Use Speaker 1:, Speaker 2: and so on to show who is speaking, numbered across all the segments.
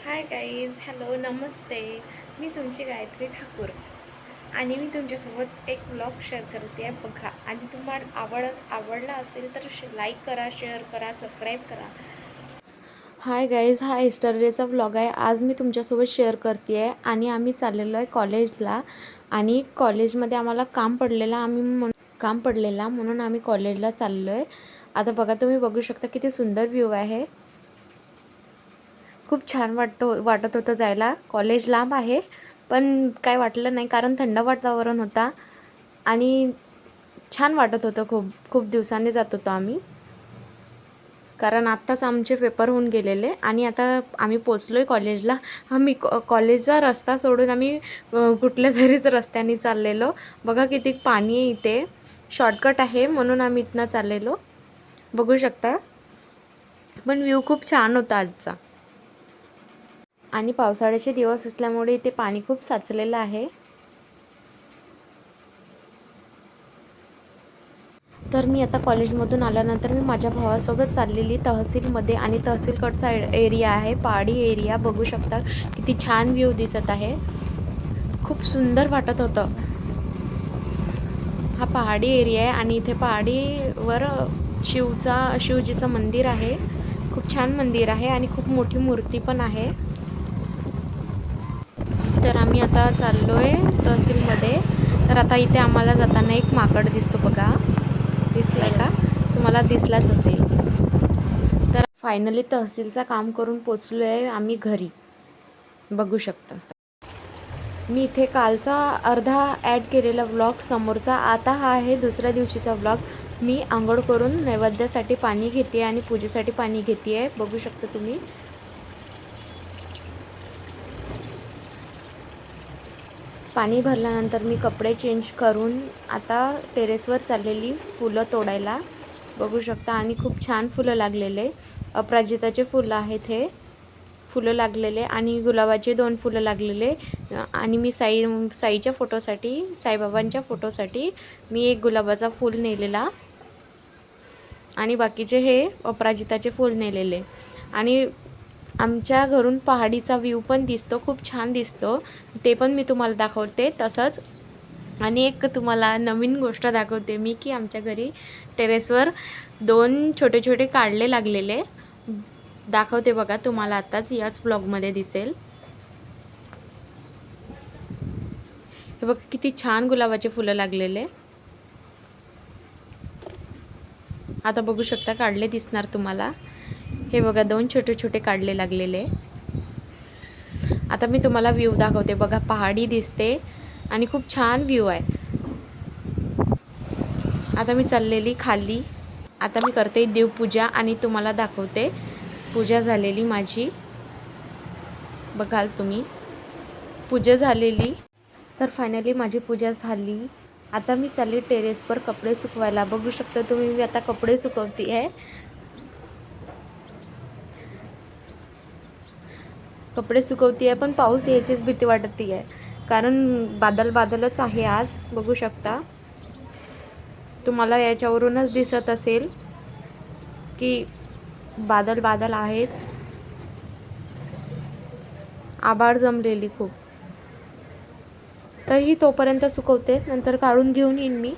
Speaker 1: Hi guys, hello, नमस्ते. मी तुमची गायत्री ठाकूर आणि मी तुमच्यासोबत एक व्लॉग शेअर करते आहे बघा. आणि तुम्हाला आवडला असेल तर लाईक करा, शेअर करा, सबस्क्राईब करा. हाय गाईज, हा एस्टरडेचा व्लॉग आहे. आज मी तुमच्यासोबत शेअर करते आहे आणि आम्ही चाललेलो आहे कॉलेजला. आणि कॉलेजमध्ये आम्हाला काम पडलेला म्हणून आम्ही कॉलेजला चाललो आहे. आता बघा, तुम्ही बघू शकता किती सुंदर व्ह्यू आहे. खूप छान वाटत होतं जायला. कॉलेज लांब आहे पण काय वाटलं नाही, कारण थंड वातावरण होता आणि छान वाटत होतं. खूप खूप दिवसांनी जात होतो आम्ही, कारण आत्ताच आमचे पेपर होऊन गेलेले आणि आता आम्ही पोचलो आहे कॉलेजला. आम्ही कॉलेजचा रस्ता सोडून आम्ही कुठल्या तरीच रस्त्याने चाललेलो. बघा किती पाणी आहे इथे. शॉर्टकट आहे म्हणून आम्ही इथनं चाललेलो, बघू शकता. पण व्ह्यू खूप छान होता आजचा. आणि पावसाळ्याचे दिवस असल्यामुळे इथे पाणी खूप साचलेलं आहे. तर मी आता कॉलेजमधून आल्यानंतर मी माझ्या भावासोबत चाललेली तहसीलमध्ये. आणि तहसीलकडचा एरिया आहे, पहाडी एरिया. बघू शकता किती छान व्ह्यू दिसत आहे. खूप सुंदर वाटत होतं. हा पहाडी एरिया आहे आणि इथे पहाडीवर शिवजीचं मंदिर आहे. खूप छान मंदिर आहे आणि खूप मोठी मूर्ती पण आहे. तर आम्ही आता चाललो आहे तहसीलमध्ये. तर आता इथे आम्हाला जाताना एक माकड दिसतो बघा. दिसलाय का? तुम्हाला दिसलाच असेल. तर फायनली तहसीलचं काम करून पोचलो आहे आम्ही घरी, बघू शकता. मी इथे कालचा अर्धा ॲड केलेला व्लॉग समोरचा. आता हा आहे दुसऱ्या दिवशीचा व्लॉग. मी आंघोळ करून नैवेद्यासाठी पाणी घेते आणि पूजेसाठी पाणी घेते आहे, बघू शकता तुम्ही. पाणी भरल्यानंतर मी कपडे चेंज करून आता टेरेसवर चाललेली फुलं तोडायला, बघू शकता. आणि खूप छान फुलं लागलेले, अपराजिताचे फुलं आहेत हे. फुलं लागलेले आणि गुलाबाचे 2 फुलं लागलेले. आणि मी साईच्या फोटोसाठी, साईबाबांच्या फोटोसाठी मी एक गुलाबाचा फूल नेलेला आणि बाकीचे हे अपराजिताचे फूल नेलेले. आणि आमच्या घरून पहाडीचा व्ह्यू पण दिसतो, खूप छान दिसतो. ते पण मी तुम्हाला दाखवते. तसंच आणि एक तुम्हाला नवीन गोष्ट दाखवते मी, की आमच्या घरी टेरेसवर 2 छोटे छोटे काढले लागलेले. दाखवते बघा तुम्हाला, आत्ताच याच ब्लॉगमध्ये दिसेल. हे बघा किती छान गुलाबाचे फुलं लागलेले. आता बघू शकता, काढले दिसणार तुम्हाला. हे बघा 2 छोटे छोटे काढले लागलेले. आता मी तुम्हाला व्ह्यू दाखवते बघा. पहाडी दिसते आणि खूप छान व्ह्यू आहे. आता मी चाललेली खाली. आता मी करते देवपूजा आणि तुम्हाला दाखवते पूजा झालेली माझी. बघाल तुम्ही, पूजा झालेली. तर फायनली माझी पूजा झाली. आता मी चालली टेरेसवर कपडे सुकवायला, बघू शकता तुम्ही. मी आता कपडे सुकवते आहे. पण पाऊस यायचीच भीती वाटते आहे, कारण बादलच आहे आज, बघू शकता. तुम्हाला याच्यावरूनच दिसत असेल की बादल आहेच. आभाळ जमलेली खूप. तरीही तोपर्यंत सुकवते, नंतर काढून घेऊन येईन मी.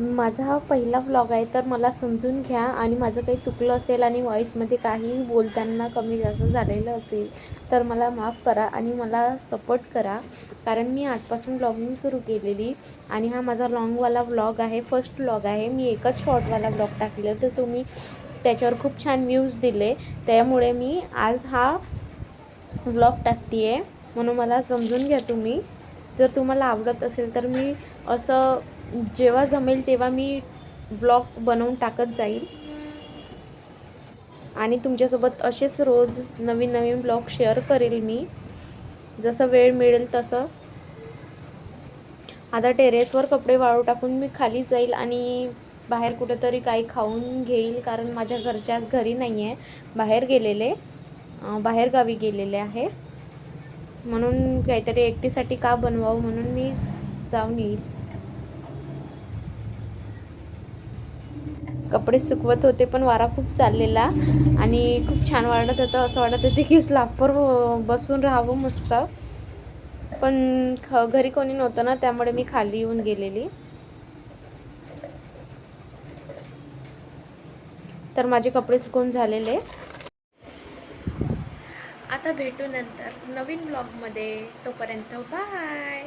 Speaker 1: माझा हा पहिला व्लॉग आहे, तर मला समजून घ्या. आणि माझं काही चुकलं असेल आणि व्हॉईसमध्ये काही बोलताना कमी जास्त झालेलं असेल तर मला माफ करा आणि मला सपोर्ट करा. कारण मी आजपासून व्लॉगिंग सुरू केलेली आणि हा माझा लॉंगवाला व्लॉग आहे, फर्स्ट व्लॉग आहे. मी एकच शॉर्टवाला व्लॉग टाकले, तर तुम्ही त्याच्यावर खूप छान व्ह्यूज दिले, त्यामुळे मी आज हा व्लॉग टाकते आहे. म्हणून मला समजून घ्या तुम्ही. जर तुम्हाला आवडत असेल तर मी असं जेव्हा जमेल तेव्हा मी ब्लॉग बनवून टाकत जाईल आणि तुमच्यासोबत असेच रोज नवीन नवीन ब्लॉग शेअर करेल मी, जसं वेळ मिळेल तसं. आता टेरेसवर कपडे वाळू टाकून मी खाली जाईल आणि बाहेर कुठेतरी काही खाऊन घेईल, कारण माझ्या घरचे आज घरी नाही आहे, बाहेर गावी गेलेले आहे. म्हणून काहीतरी एकटीसाठी का बनवावं म्हणून मी जाऊन येईल. कपडे सुकवत होते पण वारा खूप चाललेला आणि खूप छान वाटत होतं. असं वाटत होते की स्लॅपवर बसून राहावं मस्त. पण घरी कोणी नव्हतं ना, त्यामुळे मी खाली येऊन गेलेली. तर माझे कपडे सुकवून झालेले. आता भेटू नंतर नवीन ब्लॉगमध्ये. तोपर्यंत बाय.